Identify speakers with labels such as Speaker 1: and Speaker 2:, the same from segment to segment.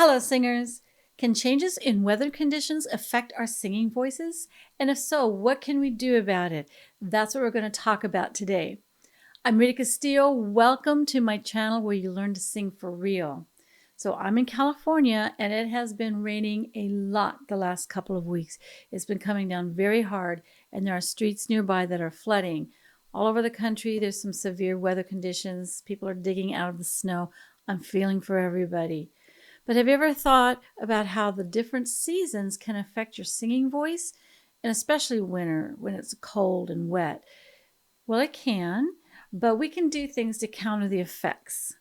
Speaker 1: Hello, singers. Can changes in weather conditions affect our singing voices? And if so, what can we do about it? That's what we're going to talk about today. I'm Rita Castillo. Welcome to my channel where you learn to sing for real. So I'm in California and it has been raining a lot the last couple of weeks. It's been coming down very hard and there are streets nearby that are flooding. All over the country, there's some severe weather conditions. People are digging out of the snow. I'm feeling for everybody. But have you ever thought about how the different seasons can affect your singing voice? And especially winter when it's cold and wet. Well, it can, but we can do things to counter the effects.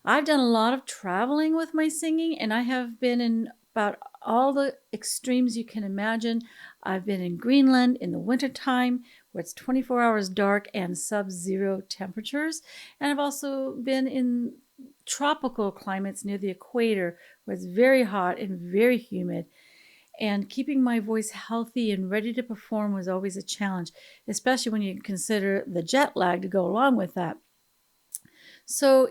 Speaker 1: I've done a lot of traveling with my singing, and I have been in about all the extremes you can imagine. I've been in Greenland in the wintertime where it's 24 hours dark and sub-zero temperatures. And I've also been in tropical climates near the equator where it's very hot and very humid. And keeping my voice healthy and ready to perform was always a challenge, especially when you consider the jet lag to go along with that. So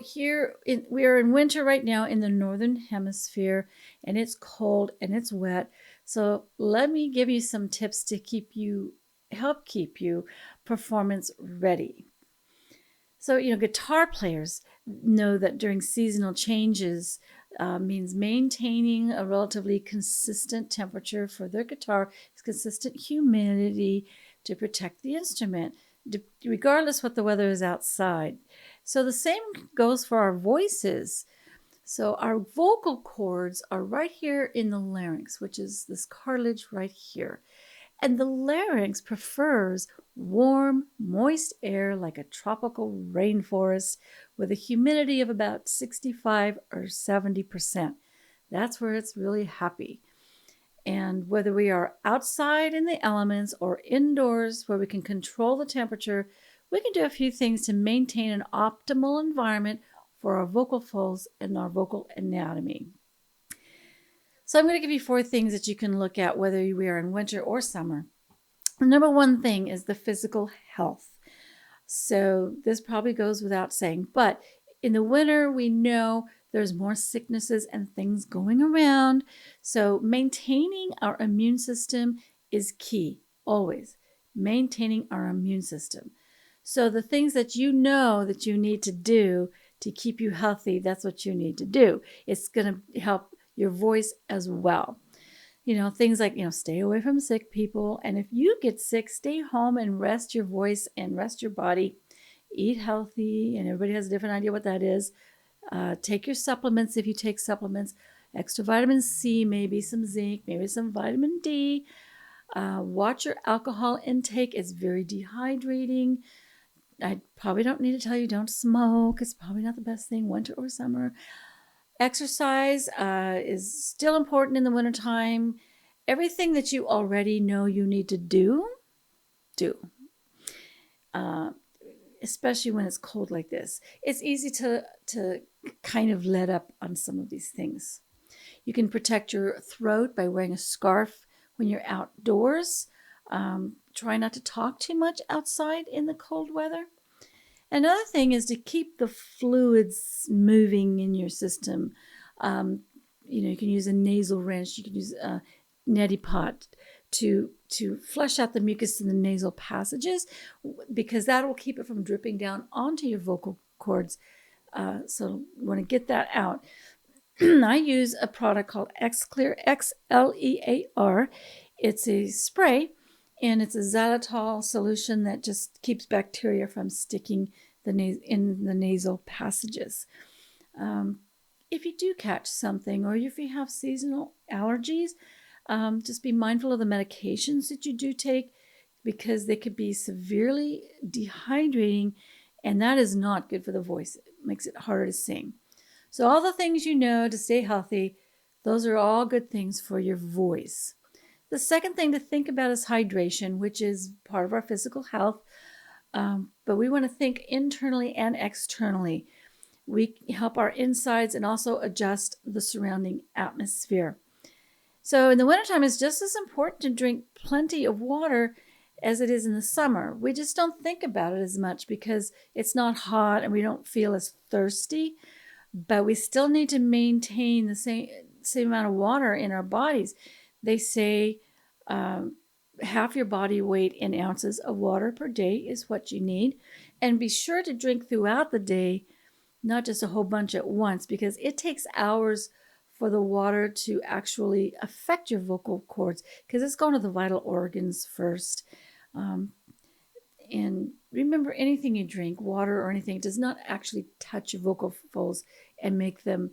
Speaker 1: we are in winter right now in the northern hemisphere, and it's cold and it's wet. So let me give you some tips to help keep you performance ready. So, guitar players know that during seasonal changes means maintaining a relatively consistent temperature for their guitar, consistent humidity to protect the instrument, regardless what the weather is outside. So the same goes for our voices. So our vocal cords are right here in the larynx, which is this cartilage right here. And the larynx prefers warm, moist air like a tropical rainforest with a humidity of about 65 or 70%. That's where it's really happy. And whether we are outside in the elements or indoors where we can control the temperature, we can do a few things to maintain an optimal environment for our vocal folds and our vocal anatomy. So I'm going to give you 4 things that you can look at whether we are in winter or summer. The number one thing is the physical health. So this probably goes without saying, but in the winter, we know there's more sicknesses and things going around. So maintaining our immune system is key, always. Maintaining our immune system. So the things that you know that you need to do to keep you healthy, that's what you need to do. It's going to help your voice as well. Things like, stay away from sick people. And if you get sick, stay home and rest your voice and rest your body. Eat healthy. And everybody has a different idea what that is. Take your supplements if you take supplements. Extra vitamin C, maybe some zinc, maybe some vitamin D. Watch your alcohol intake. It's very dehydrating. I probably don't need to tell you don't smoke. It's probably not the best thing, winter or summer. Exercise is still important in the wintertime. Everything that you already know you need to do. Especially when it's cold like this. It's easy to kind of let up on some of these things. You can protect your throat by wearing a scarf when you're outdoors. Try not to talk too much outside in the cold weather. Another thing is to keep the fluids moving in your system. You can use a nasal rinse. You can use a neti pot to flush out the mucus in the nasal passages because that will keep it from dripping down onto your vocal cords. So you want to get that out. I use a product called Xlear, Xlear. It's a spray. And it's a xylitol solution that just keeps bacteria from sticking in the nasal passages. If you do catch something or if you have seasonal allergies, just be mindful of the medications that you do take because they could be severely dehydrating, and that is not good for the voice. It makes it harder to sing. So all the things you know to stay healthy, those are all good things for your voice. The second thing to think about is hydration, which is part of our physical health. But we want to think internally and externally. We help our insides and also adjust the surrounding atmosphere. So in the wintertime, it's just as important to drink plenty of water as it is in the summer. We just don't think about it as much because it's not hot and we don't feel as thirsty. but we still need to maintain the same amount of water in our bodies. They say half your body weight in ounces of water per day is what you need. And be sure to drink throughout the day, not just a whole bunch at once, because it takes hours for the water to actually affect your vocal cords, because it's going to the vital organs first. And remember, anything you drink, water or anything, does not actually touch your vocal folds and make them,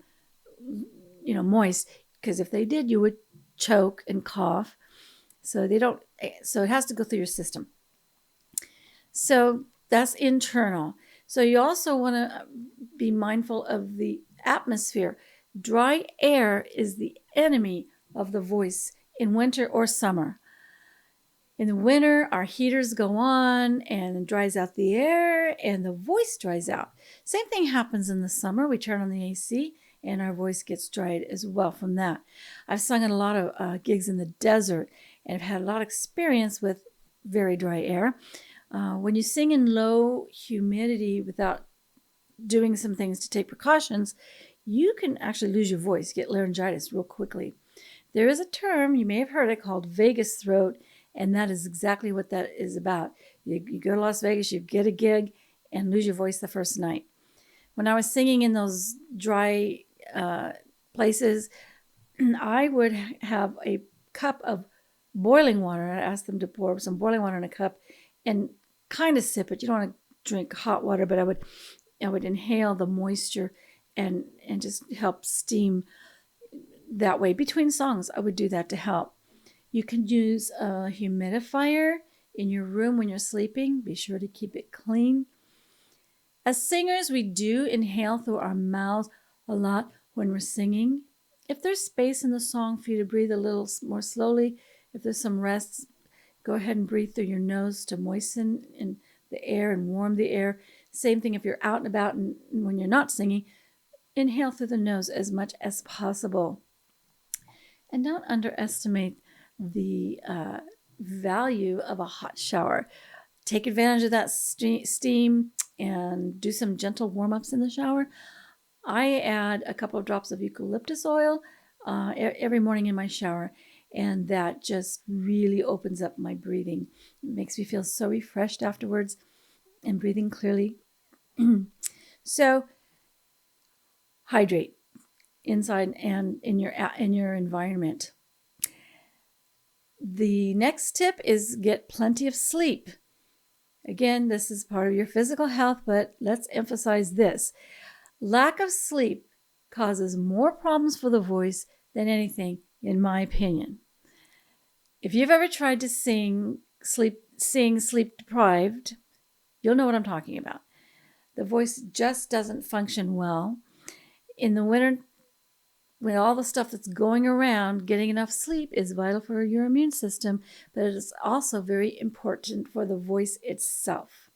Speaker 1: moist. Because if they did, you would choke and cough. So they don't. So it has to go through your system. So that's internal. So you also want to be mindful of the atmosphere. Dry air is the enemy of the voice in winter or summer. In the winter, our heaters go on and it dries out the air and the voice dries out. Same thing happens in the summer. We turn on the AC and our voice gets dried as well from that. I've sung in a lot of gigs in the desert and have had a lot of experience with very dry air. When you sing in low humidity without doing some things to take precautions, you can actually lose your voice, get laryngitis real quickly. There is a term, you may have heard it, called Vegas throat, and that is exactly what that is about. You go to Las Vegas, you get a gig, and lose your voice the first night. When I was singing in those dry places, I would have a cup of boiling water. I asked them to pour some boiling water in a cup and kind of sip it. You don't want to drink hot water, but I would inhale the moisture and just help steam that way. Between songs, I would do that to help. You can use a humidifier in your room when you're sleeping. Be sure to keep it clean. As singers, we do inhale through our mouths a lot when we're singing. If there's space in the song for you to breathe a little more slowly, if there's some rests, go ahead and breathe through your nose to moisten in the air and warm the air. Same thing if you're out and about and when you're not singing, inhale through the nose as much as possible. And don't underestimate the value of a hot shower. Take advantage of that steam and do some gentle warm-ups in the shower. I add a couple of drops of eucalyptus oil every morning in my shower, and that just really opens up my breathing. It makes me feel so refreshed afterwards and breathing clearly. So hydrate inside and in your environment. The next tip is get plenty of sleep. Again, this is part of your physical health, but let's emphasize this. Lack of sleep causes more problems for the voice than anything, in my opinion. If you've ever tried to sing sleep deprived, you'll know what I'm talking about. The voice just doesn't function well. In the winter, with all the stuff that's going around, getting enough sleep is vital for your immune system, but it is also very important for the voice itself.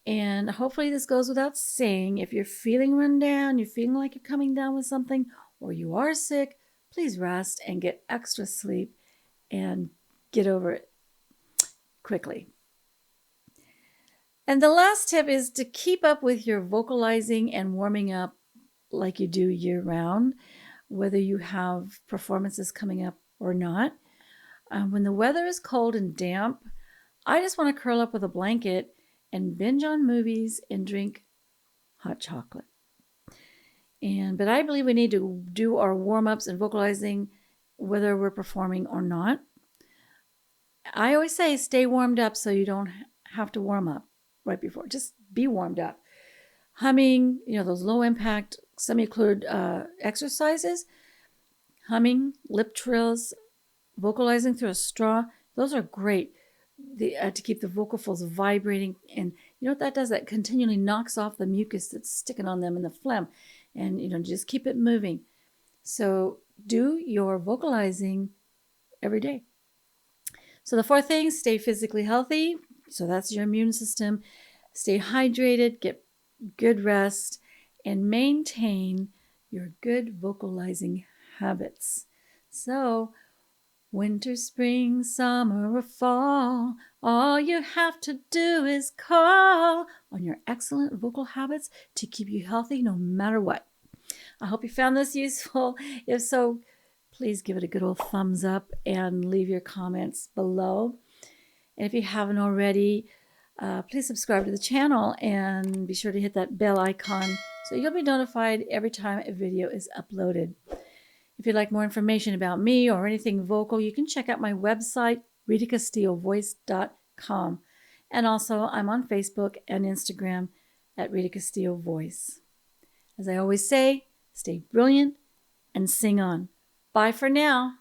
Speaker 1: And hopefully this goes without saying, if you're feeling run down, you're feeling like you're coming down with something, or you are sick, please rest and get extra sleep and get over it quickly. And the last tip is to keep up with your vocalizing and warming up like you do year round, whether you have performances coming up or not. When the weather is cold and damp, I just want to curl up with a blanket and binge on movies and drink hot chocolate. But I believe we need to do our warm-ups and vocalizing whether we're performing or not. I always say stay warmed up so you don't have to warm up right before. Just be warmed up. Humming, those low impact, semi-occluded exercises, humming, lip trills, vocalizing through a straw, those are great to keep the vocal folds vibrating. And you know what that does? That continually knocks off the mucus that's sticking on them and the phlegm. And, just keep it moving. So do your vocalizing every day. So the 4 things: stay physically healthy. So that's your immune system. Stay hydrated, get good rest, and maintain your good vocalizing habits. So winter, spring, summer, or fall, all you have to do is call on your excellent vocal habits to keep you healthy no matter what. I hope you found this useful. If so, please give it a good old thumbs up and leave your comments below. And if you haven't already, please subscribe to the channel and be sure to hit that bell icon so you'll be notified every time a video is uploaded. If you'd like more information about me or anything vocal, you can check out my website, ritacastillovoice.com. And also, I'm on Facebook and Instagram at Rita Castillo Voice. As I always say, stay brilliant and sing on. Bye for now.